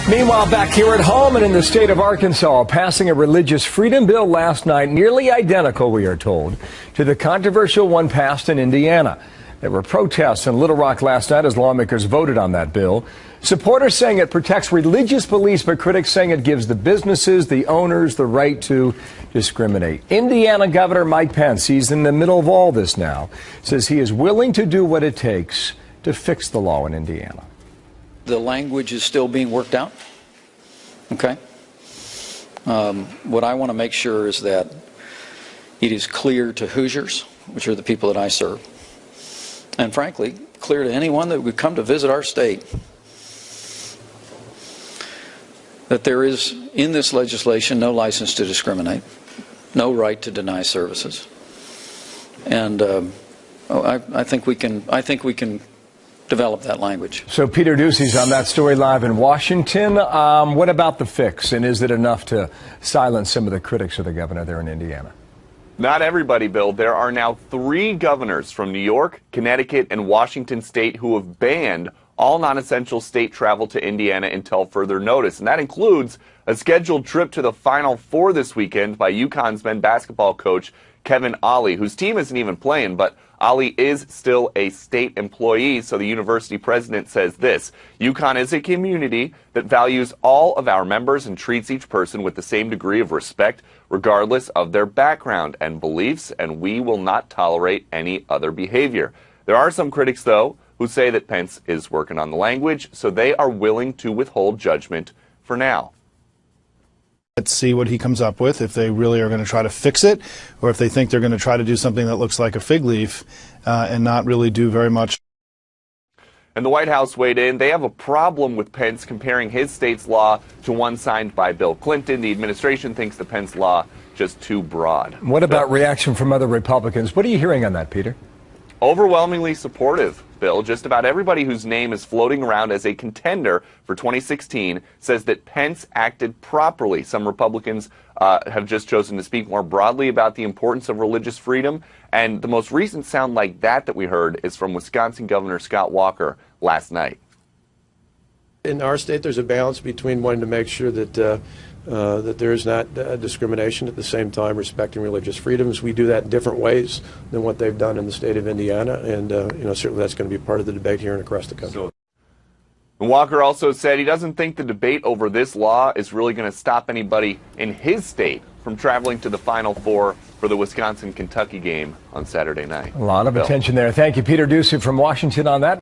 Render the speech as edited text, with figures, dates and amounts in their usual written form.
Meanwhile, back here at home and in the state of Arkansas, passing a religious freedom bill last night, nearly identical, we are told, to the controversial one passed in Indiana. There were protests in Little Rock last night as lawmakers voted on that bill. Supporters saying it protects religious beliefs, but critics saying it gives the businesses, the owners, the right to discriminate. Indiana Governor Mike Pence, he's in the middle of all this now, says he is willing to do what it takes to fix the law in Indiana. The language is still being worked out. Okay. What I want to make sure is that it is clear to Hoosiers, which are the people that I serve, and frankly, clear to anyone that would come to visit our state, that there is in this legislation no license to discriminate, no right to deny services, and I think we can develop that language. So Peter Ducey's on that story live in Washington. What about the fix, and is it enough to silence some of the critics of the governor there in Indiana? Not everybody, Bill. There are now 3 governors from New York, Connecticut, and Washington state who have banned all non-essential state travel to Indiana until further notice. And that includes a scheduled trip to the Final Four this weekend by UConn's men's basketball coach Kevin Ollie, whose team isn't even playing, but Ollie is still a state employee, so the university president says this: UConn is a community that values all of our members and treats each person with the same degree of respect, regardless of their background and beliefs, and we will not tolerate any other behavior. There are some critics, though, who say that Pence is working on the language, so they are willing to withhold judgment for now. Let's see what he comes up with, if they really are going to try to fix it, or if they think they're going to try to do something that looks like a fig leaf and not really do very much. And the White House weighed in. They have a problem with Pence comparing his state's law to one signed by Bill Clinton. The administration thinks the Pence law just too broad. What about reaction from other Republicans? What are you hearing on that, Peter? Overwhelmingly supportive, Bill. Just about everybody whose name is floating around as a contender for 2016 says that Pence acted properly. Some Republicans have just chosen to speak more broadly about the importance of religious freedom. And the most recent sound like that we heard is from Wisconsin Governor Scott Walker last night. In our state, there's a balance between wanting to make sure that that there is not discrimination, at the same time respecting religious freedoms. We do that in different ways than what they've done in the state of Indiana, and certainly that's going to be part of the debate here and across the country. And Walker also said he doesn't think the debate over this law is really going to stop anybody in his state from traveling to the Final Four for the Wisconsin-Kentucky game on Saturday night. A lot of attention there. Thank you, Peter Ducey from Washington on that.